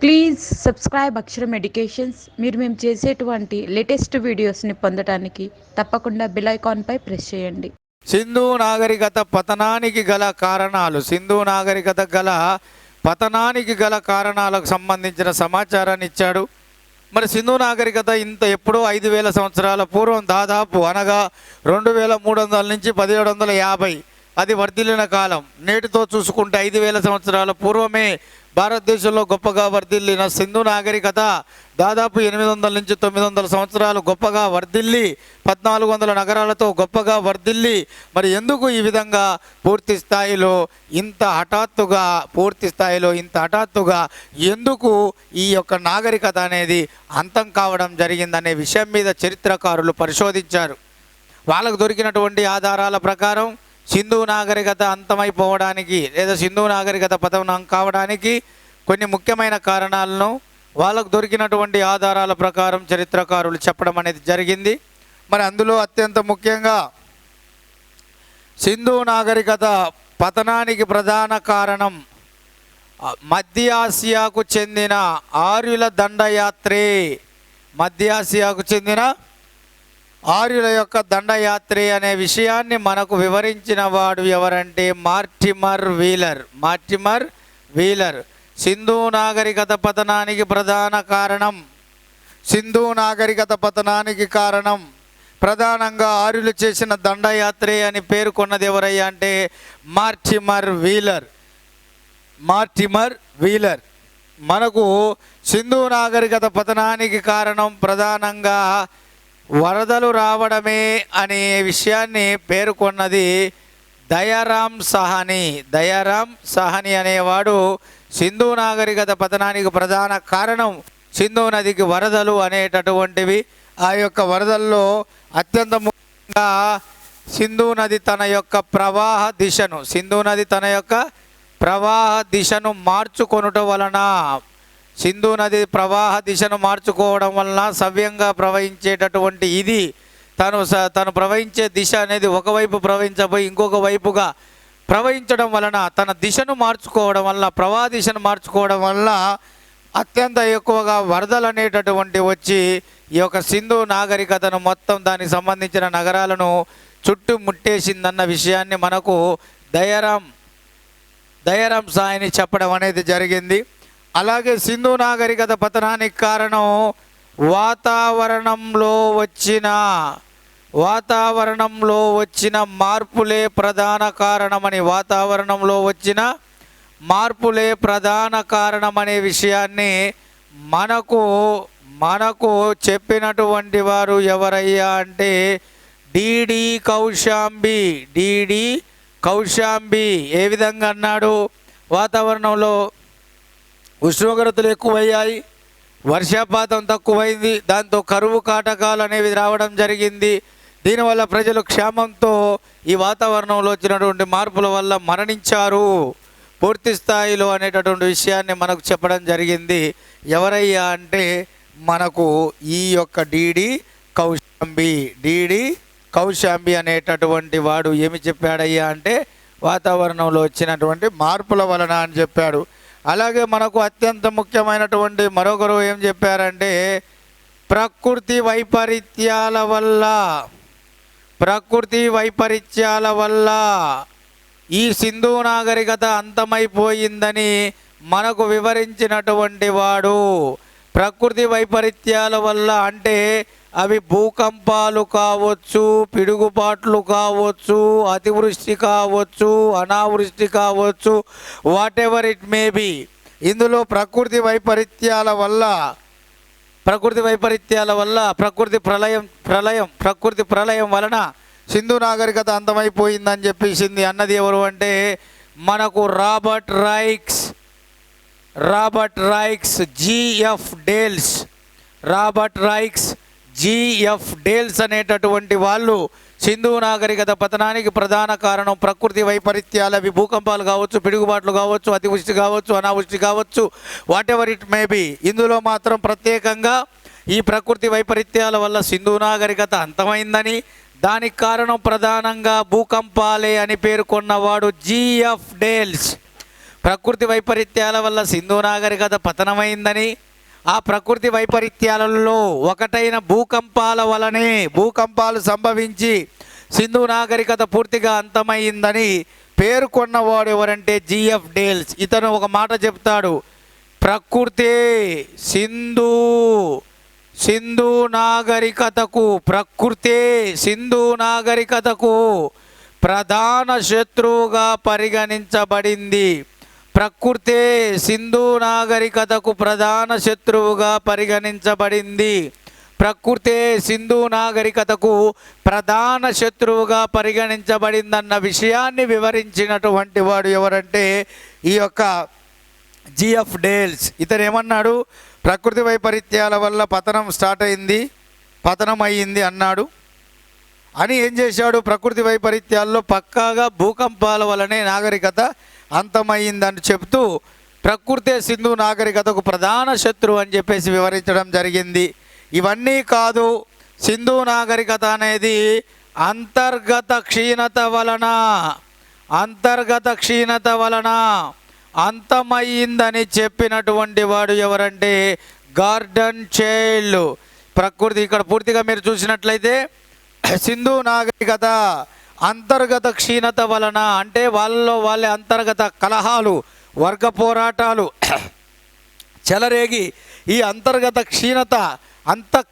Please subscribe అక్షరం educations. మీరు మేము చేసేటువంటి లేటెస్ట్ వీడియోస్ని పొందడానికి తప్పకుండా బెల్ ఐకాన్పై ప్రెస్ చేయండి. సింధు నాగరికత పతనానికి గల కారణాలు. సింధు నాగరికత గల పతనానికి గల కారణాలకు సంబంధించిన సమాచారాన్ని ఇచ్చాడు. మరి సింధు నాగరికత ఎప్పుడో 5,000 సంవత్సరాల పూర్వం, దాదాపు అనగా 2,300 నుంచి 1,750 అది వర్ధిల్లిన కాలం. నేటితో చూసుకుంటే 5,000 సంవత్సరాల పూర్వమే భారతదేశంలో గొప్పగా వర్ధిల్లిన సింధు నాగరికత దాదాపు 800 నుంచి 900 సంవత్సరాలు గొప్పగా వర్ధిల్లి 1,400 నగరాలతో గొప్పగా వర్ధిల్లి, మరి ఎందుకు ఈ విధంగా పూర్తి స్థాయిలో ఇంత హఠాత్తుగా ఎందుకు ఈ యొక్క నాగరికత అనేది అంతం కావడం జరిగిందనే విషయం మీద చరిత్రకారులు పరిశోధించారు. వాళ్ళకు దొరికినటువంటి ఆధారాల ప్రకారం సింధు నాగరికత అంతమైపోవడానికి లేదా సింధు నాగరికత పతనం కావడానికి కొన్ని ముఖ్యమైన కారణాలను వాళ్ళకు దొరికినటువంటి ఆధారాల ప్రకారం చరిత్రకారులు చెప్పడం అనేది జరిగింది. మరి అందులో అత్యంత ముఖ్యంగా సింధు నాగరికత పతనానికి ప్రధాన కారణం మధ్య ఆసియాకు చెందిన ఆర్యుల దండయాత్రే. మధ్య ఆసియాకు చెందిన ఆర్యుల యొక్క దండయాత్రి అనే విషయాన్ని మనకు వివరించిన వాడు ఎవరంటే మార్టిమర్ వీలర్. సింధు నాగరికత పతనానికి కారణం ప్రధానంగా ఆర్యులు చేసిన దండయాత్రే అని పేర్కొన్నది ఎవరయ్యా అంటే మార్టిమర్ వీలర్. మనకు సింధు నాగరికత పతనానికి కారణం ప్రధానంగా వరదలు రావడమే అనే విషయాన్ని పేర్కొన్నది దయారాం సహాని అనేవాడు. సింధు నాగరికత పతనానికి ప్రధాన కారణం సింధు నదికి వరదలు అనేటటువంటివి. ఆ యొక్క వరదల్లో అత్యంత ముఖ్యంగా సింధు నది తన యొక్క ప్రవాహ దిశను మార్చుకొనుట వలన, సింధు నది ప్రవాహ దిశను మార్చుకోవడం వలన సవ్యంగా ప్రవహించేటటువంటి ఇది తను ప్రవహించే దిశ అనేది ఒకవైపు ప్రవహించబోయి ఇంకొక వైపుగా ప్రవహించడం వలన తన దిశను మార్చుకోవడం వల్ల, ప్రవాహ దిశను మార్చుకోవడం వల్ల అత్యంత ఎక్కువగా వరదలు అనేటటువంటి వచ్చి ఈ యొక్క సింధు నాగరికతను మొత్తం దానికి సంబంధించిన నగరాలను చుట్టుముట్టేసిందన్న విషయాన్ని మనకు దయారాం సాయిని చెప్పడం అనేది జరిగింది. అలాగే సింధు నాగరికత పతనానికి కారణం వాతావరణంలో వచ్చిన మార్పులే ప్రధాన కారణమనే విషయాన్ని మనకు చెప్పినటువంటి వారు ఎవరయ్యా అంటే డిడి కౌశాంబి. ఏ విధంగా అన్నాడు? వాతావరణంలో ఉష్ణోగ్రతలు ఎక్కువయ్యాయి, వర్షపాతం తక్కువైంది, దాంతో కరువు కాటకాలు అనేవి రావడం జరిగింది. దీనివల్ల ప్రజలు క్షేమంతో ఈ వాతావరణంలో వచ్చినటువంటి మార్పుల వల్ల మరణించారు పూర్తి స్థాయిలో అనేటటువంటి విషయాన్ని మనకు చెప్పడం జరిగింది. ఎవరయ్యా అంటే మనకు ఈ యొక్క డిడి కౌశాంబి అనేటటువంటి వాడు ఏమి చెప్పాడయ్యా అంటే వాతావరణంలో వచ్చినటువంటి మార్పుల వలన అని చెప్పాడు. అలాగే మనకు అత్యంత ముఖ్యమైనటువంటి మరొకరు ఏం చెప్పారంటే ప్రకృతి వైపరీత్యాల వల్ల ఈ సింధు నాగరికత అంతమైపోయిందని మనకు వివరించినటువంటి వాడు. ప్రకృతి వైపరీత్యాల వల్ల అంటే అవి భూకంపాలు కావచ్చు, పిడుగుపాట్లు కావచ్చు, అతివృష్టి కావచ్చు, అనావృష్టి కావచ్చు, what ever it may be. ఇందులో ప్రకృతి వైపరీత్యాల వల్ల ప్రకృతి ప్రళయం వలన సింధు నాగరికత అంతమైపోయిందని చెప్పేసింది అన్నది ఎవరు అంటే మనకు రాబర్ట్ జిఎఫ్ డేల్స్ అనేటటువంటి వాళ్ళు సింధు నాగరికత పతనానికి ప్రధాన కారణం ప్రకృతి వైపరీత్యాలు, అవి భూకంపాలు కావచ్చు, పిడుగుబాట్లు కావచ్చు, అతివృష్టి కావచ్చు, అనావృష్టి కావచ్చు, what ever it may be. ఇందులో మాత్రం ప్రత్యేకంగా ఈ ప్రకృతి వైపరీత్యాల వల్ల సింధు నాగరికత అంతమైందని, దానికి కారణం ప్రధానంగా భూకంపాలే అని పేర్కొన్నవాడు జిఎఫ్ డేల్స్. ప్రకృతి వైపరీత్యాల వల్ల సింధు నాగరికత పతనమైందని, ఆ ప్రకృతి వైపరీత్యాలలో ఒకటైన భూకంపాల వలనే భూకంపాలు సంభవించి సింధు నాగరికత పూర్తిగా అంతమైందని పేర్కొన్నవాడు ఎవరంటే జిఎఫ్ డేల్స్. ఇతను ఒక మాట చెప్తాడు, ప్రకృతే సింధు నాగరికతకు ప్రకృతే సింధు నాగరికతకు ప్రధాన శత్రువుగా పరిగణించబడింది. ప్రకృతే సింధు నాగరికతకు ప్రధాన శత్రువుగా పరిగణించబడింది. ప్రకృతే సింధు నాగరికతకు ప్రధాన శత్రువుగా పరిగణించబడిందన్న విషయాన్ని వివరించినటువంటి వాడు ఎవరంటే ఈ యొక్క జిఎఫ్ డేల్స్. ఇతను ఏమన్నాడు, ప్రకృతి వైపరీత్యాల వల్ల పతనం అయ్యింది అన్నాడు. అని ఏం చేశాడు, ప్రకృతి వైపరీత్యాల్లో పక్కాగా భూకంపాల వల్లనే నాగరికత అంతమయ్యిందని చెప్తూ ప్రకృతే సింధు నాగరికతకు ప్రధాన శత్రువు అని చెప్పేసి వివరించడం జరిగింది. ఇవన్నీ కాదు, సింధు నాగరికత అనేది అంతర్గత క్షీణత వలన అంతమయ్యిందని చెప్పినటువంటి వాడు ఎవరంటే గార్డన్ చైల్డ్. ప్రకృతి ఇక్కడ పూర్తిగా మీరు చూసినట్లయితే సింధు నాగరికత అంతర్గత క్షీణత వలన అంటే వాళ్ళే అంతర్గత కలహాలు, వర్గ పోరాటాలు చెలరేగి ఈ అంతర్గత క్షీణత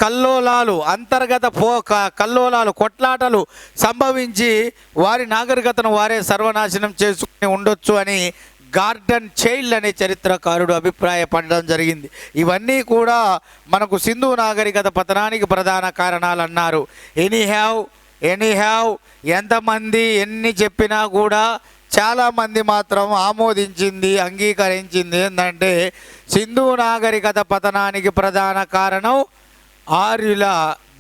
కల్లోలాలు కొట్లాటలు సంభవించి వారి నాగరికతను వారే సర్వనాశనం చేసుకుని ఉండొచ్చు అని గార్డన్ చైల్డ్ అనే చరిత్రకారుడు అభిప్రాయపడడం జరిగింది. ఇవన్నీ కూడా మనకు సింధు నాగరికత పతనానికి ప్రధాన కారణాలు అన్నారు. ఎనీహ్యావ్ ఎంతమంది ఎన్ని చెప్పినా కూడా చాలామంది మాత్రం అంగీకరించింది ఏంటంటే సింధు నాగరికత పతనానికి ప్రధాన కారణం ఆర్యుల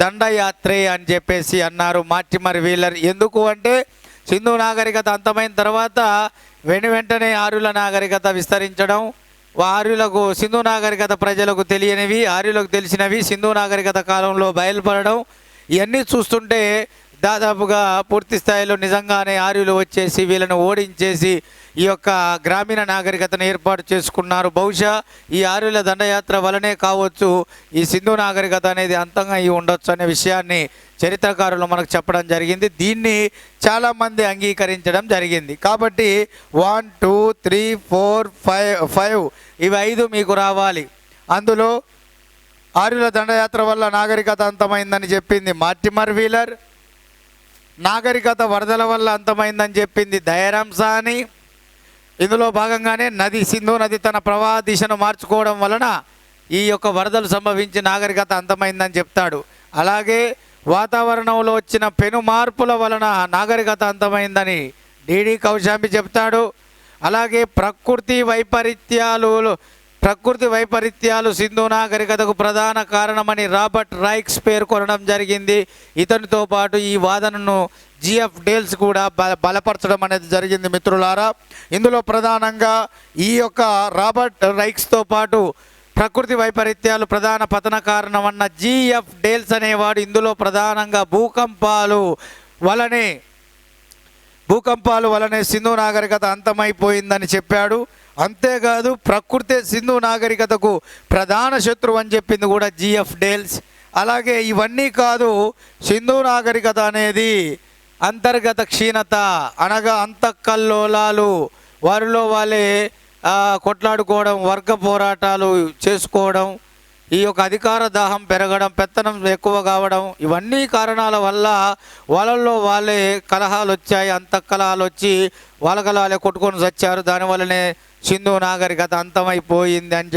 దండయాత్రే అని చెప్పేసి అన్నారు మార్టిమర్ వీలర్. ఎందుకు అంటే సింధు నాగరికత అంతమైన తర్వాత వెంటనే ఆర్యుల నాగరికత విస్తరించడం, సింధు నాగరికత ప్రజలకు తెలియనివి ఆర్యులకు తెలిసినవి సింధు నాగరికత కాలంలో బయలుపడడం, ఇవన్నీ చూస్తుంటే దాదాపుగా పూర్తి స్థాయిలో నిజంగానే ఆర్యులు వచ్చేసి వీళ్ళను ఓడించేసి ఈ యొక్క గ్రామీణ నాగరికతను ఏర్పాటు చేసుకున్నారు. బహుశా ఈ ఆర్యుల దండయాత్ర వలనే కావచ్చు ఈ సింధు నాగరికత అనేది అంతంగా అయి ఉండొచ్చు అనే విషయాన్ని చరిత్రకారులు మనకు చెప్పడం జరిగింది. దీన్ని చాలామంది అంగీకరించడం జరిగింది. కాబట్టి 1 2 3 4 5 ఇవి 5 మీకు రావాలి. అందులో ఆర్యుల దండయాత్ర వల్ల నాగరికత అంతమైందని చెప్పింది మార్టిమర్ వీలర్, నాగరికత వరదల వల్ల అంతమైందని చెప్పింది దయారాం సాని. ఇందులో భాగంగానే సింధు నది తన ప్రవాహ దిశను మార్చుకోవడం వలన ఈ యొక్క వరదలు సంభవించి నాగరికత అంతమైందని చెప్తాడు. అలాగే వాతావరణంలో వచ్చిన పెను మార్పుల వలన నాగరికత అంతమైందని డిడి కౌశాంబి చెప్తాడు. అలాగే ప్రకృతి వైపరీత్యాలు సింధు నాగరికతకు ప్రధాన కారణమని రాబర్ట్ రైక్స్ పేర్కొనడం జరిగింది. ఇతనితో పాటు ఈ వాదనను జిఎఫ్ డేల్స్ కూడా బలపరచడం అనేది జరిగింది మిత్రులారా. ఇందులో ప్రధానంగా ఈ యొక్క రాబర్ట్ రైక్స్తో పాటు ప్రకృతి వైపరీత్యాలు ప్రధాన పతన కారణం అన్న జిఎఫ్ డేల్స్ అనేవాడు ఇందులో ప్రధానంగా భూకంపాలు వలనే సింధు నాగరికత అంతమైపోయిందని చెప్పాడు. అంతేకాదు ప్రకృతే సింధు నాగరికతకు ప్రధాన శత్రువు అని చెప్పింది కూడా జిఎఫ్ డేల్స్. అలాగే ఇవన్నీ కాదు, సింధు నాగరికత అనేది అంతర్గత క్షీణత అనగా అంతఃకల్లోలాలు, వారిలో వాళ్ళే కొట్లాడుకోవడం, వర్గ పోరాటాలు చేసుకోవడం, ఈ యొక్క అధికార దాహం పెరగడం, పెత్తనం ఎక్కువ కావడం, ఇవన్నీ కారణాల వల్ల వాళ్ళల్లో వాళ్ళే కలహాలు వచ్చాయి. అంతఃకలహాలు వచ్చి వాళ్ళే కొట్టుకొని చచ్చారు. దానివల్లనే సింధు నాగరికత అంతమైపోయింది అని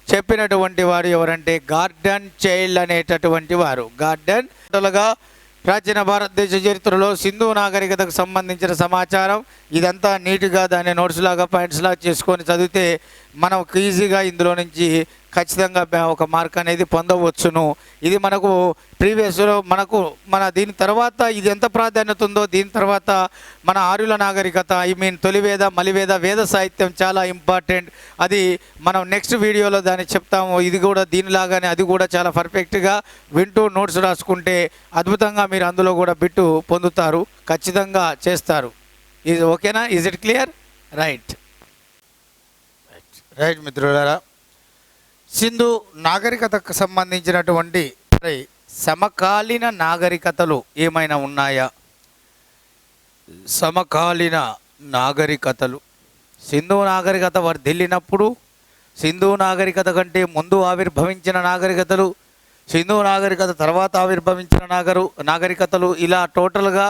చెప్పినటువంటి వాడు ఎవరంటే గార్డన్ చైల్డ్ అనేటటువంటి వారు. గార్డన్ ప్రాచీన భారతదేశ చరిత్రలో సింధు నాగరికతకు సంబంధించిన సమాచారం ఇదంతా నీట్గా దాన్ని నోట్స్ లాగా పాయింట్స్ లాగా చేసుకొని చదివితే మనం ఈజీగా ఇందులో నుంచి ఖచ్చితంగా ఒక మార్క్ అనేది పొందవచ్చును. ఇది మనకు ప్రీవియస్లో దీని తర్వాత ఇది ఎంత ప్రాధాన్యత ఉందో దీని తర్వాత మన ఆర్యుల నాగరికత తొలివేద మలివేద వేద సాహిత్యం చాలా ఇంపార్టెంట్. అది మనం నెక్స్ట్ వీడియోలో దాన్ని చెప్తాము. ఇది కూడా దీనిలాగానే అది కూడా చాలా పర్ఫెక్ట్గా వింటూ నోట్స్ రాసుకుంటే అద్భుతంగా మీరు అందులో కూడా బిట్టు పొందుతారు, ఖచ్చితంగా చేస్తారు. ఇది ఓకేనా? Is it clear? Right. Right మిత్రులారా, సింధు నాగరికతకు సంబంధించినటువంటి సమకాలీన నాగరికతలు ఏమైనా ఉన్నాయా? సమకాలీన నాగరికతలు, సింధు నాగరికత వర్ధిల్లినప్పుడు, సింధు నాగరికత కంటే ముందు ఆవిర్భవించిన నాగరికతలు, సింధు నాగరికత తర్వాత ఆవిర్భవించిన నాగరికతలు, ఇలా టోటల్గా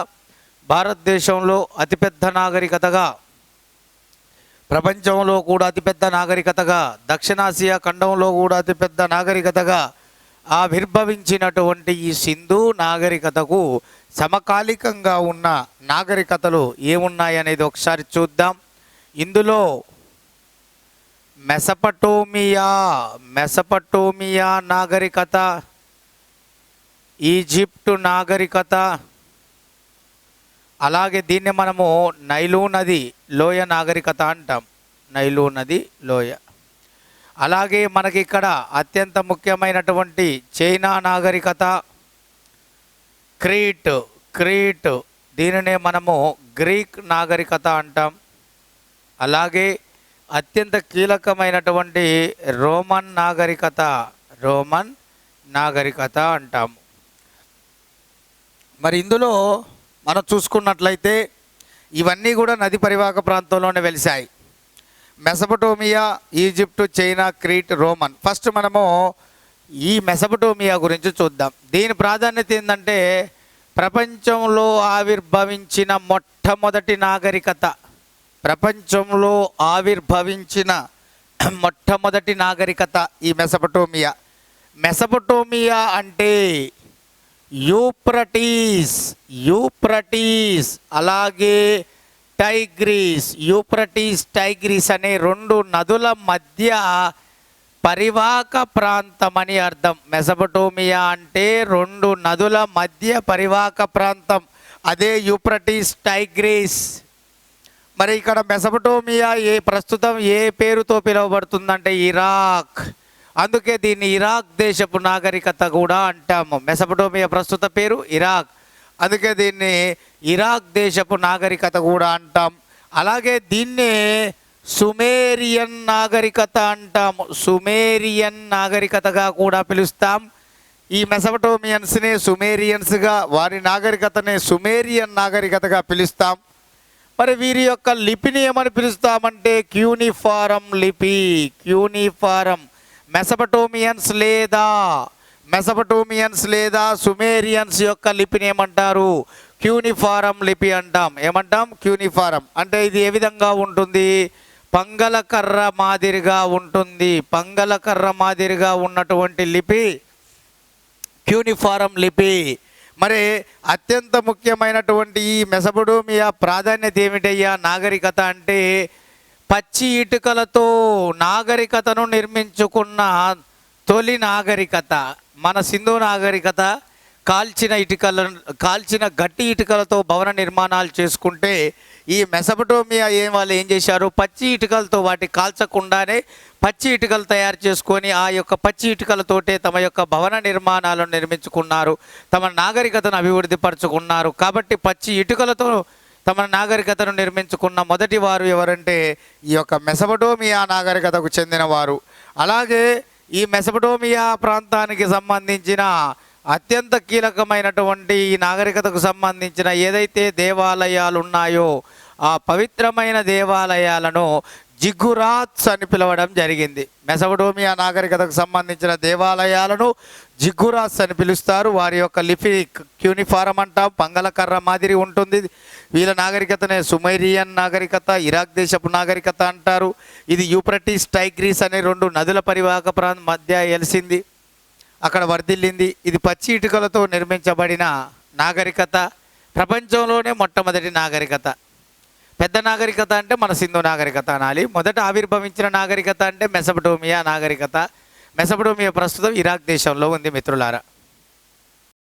భారతదేశంలో అతిపెద్ద నాగరికతగా, ప్రపంచంలో కూడా అతిపెద్ద నాగరికతగా, దక్షిణాసియా ఖండంలో కూడా అతిపెద్ద నాగరికతగా ఆవిర్భవించినటువంటి ఈ సింధు నాగరికతకు సమకాలికంగా ఉన్న నాగరికతలు ఏమున్నాయనేది ఒకసారి చూద్దాం. ఇందులో మెసపటోమియా నాగరికత, ఈజిప్టు నాగరికత, అలాగే దీన్ని మనము నైలు నది లోయ నాగరికత అంటాం. నైలు నది లోయ. అలాగే మనకి ఇక్కడ అత్యంత ముఖ్యమైనటువంటి చైనా నాగరికత, క్రీట్ దీనినే మనము గ్రీక్ నాగరికత అంటాం. అలాగే అత్యంత కీలకమైనటువంటి రోమన్ నాగరికత అంటాము. మరి ఇందులో మనం చూసుకున్నట్లయితే ఇవన్నీ కూడా నది పరివాహక ప్రాంతంలోనే వెలిశాయి. Mesopotamia, Egypt, China, Crete, Roman. First మనము ఈ మెసపటోమియా గురించి చూద్దాం. దీని ప్రాధాన్యత ఏంటంటే ప్రపంచంలో ఆవిర్భవించిన మొట్టమొదటి నాగరికత, ప్రపంచంలో ఆవిర్భవించిన మొట్టమొదటి నాగరికత ఈ మెసపటోమియా అంటే యూప్రటీస్ అలాగే టైగ్రీస్ అనే రెండు నదుల మధ్య పరివాహక ప్రాంతం అని అర్థం. మెసపటోమియా అంటే రెండు నదుల మధ్య పరివాహక ప్రాంతం, అదే యూప్రటీస్, టైగ్రీస్. మరి ఇక్కడ మెసపటోమియా ప్రస్తుతం ఏ పేరుతో పిలువబడుతుందంటే ఇరాక్. అందుకే దీన్ని ఇరాక్ దేశపు నాగరికత కూడా అంటాము. మెసపటోమియా ప్రస్తుత పేరు ఇరాక్, అందుకే దీన్ని ఇరాక్ దేశపు నాగరికత కూడా అంటాం. అలాగే దీన్నే సుమేరియన్ నాగరికత అంటాము. సుమేరియన్ నాగరికతగా కూడా పిలుస్తాం. ఈ మెసపటోమియన్స్నే సుమేరియన్స్గా, వారి నాగరికతనే సుమేరియన్ నాగరికతగా పిలుస్తాం. మరి వీరి యొక్క లిపిని ఏమని పిలుస్తామంటే క్యూనిఫారం లిపి. మెసపటోమియన్స్ లేదా సుమేరియన్స్ యొక్క లిపిని ఏమంటారు? క్యూనిఫారం లిపి అంటాం. ఏమంటాం? క్యూనిఫారం. అంటే ఇది ఏ విధంగా ఉంటుంది? పంగలకర్ర మాదిరిగా ఉంటుంది. పంగలకర్ర మాదిరిగా ఉన్నటువంటి లిపి క్యూనిఫారం లిపి. మరి అత్యంత ముఖ్యమైనటువంటి ఈ మెసపటోమియా ప్రాధాన్యత ఏమిటయ్యా? నాగరికత అంటే పచ్చి ఇటుకలతో నాగరికతను నిర్మించుకున్న తొలి నాగరికత మన సింధు నాగరికత. కాల్చిన గట్టి ఇటుకలతో భవన నిర్మాణాలు చేసుకుంటే, ఈ మెసపటోమియా వాళ్ళు ఏం చేశారు? పచ్చి ఇటుకలతో, వాటి కాల్చకుండానే పచ్చి ఇటుకలు తయారు చేసుకొని ఆ యొక్క పచ్చి ఇటుకలతోటే తమ యొక్క భవన నిర్మాణాలను నిర్మించుకున్నారు, తమ నాగరికతను అభివృద్ధి పరుచుకున్నారు. కాబట్టి పచ్చి ఇటుకలతో తమ నాగరికతను నిర్మించుకున్న మొదటి వారు ఎవరంటే ఈ యొక్క మెసపటోమియా నాగరికతకు చెందినవారు. అలాగే ఈ మెసపటోమియా ప్రాంతానికి సంబంధించిన అత్యంత కీలకమైనటువంటి ఈ నాగరికతకు సంబంధించిన ఏదైతే దేవాలయాలు ఉన్నాయో ఆ పవిత్రమైన దేవాలయాలను జిగ్గురాత్స్ అని పిలవడం జరిగింది. మెసపటోమియా నాగరికతకు సంబంధించిన దేవాలయాలను జిగ్గురాత్స్ అని పిలుస్తారు. వారి యొక్క లిపి క్యూనిఫారం అంటాం, పంగలకర్ర మాదిరి ఉంటుంది. వీళ్ళ నాగరికతనే సుమేరియన్ నాగరికత, ఇరాక్ దేశపు నాగరికత అంటారు. ఇది యూప్రటీస్, టైగ్రీస్ అనే రెండు నదుల పరివాహక ప్రాంతం మధ్య ఎలిసింది, అక్కడ వర్ధిల్లింది. ఇది పచ్చి ఇటుకలతో నిర్మించబడిన నాగరికత, ప్రపంచంలోనే మొట్టమొదటి నాగరికత. పెద్ద నాగరికత అంటే మన సింధు నాగరికత అనాలి. మొదట ఆవిర్భవించిన నాగరికత అంటే మెసపటోమియా నాగరికత. మెసపటోమియా ప్రస్తుతం ఇరాక్ దేశంలో ఉంది మిత్రులారా.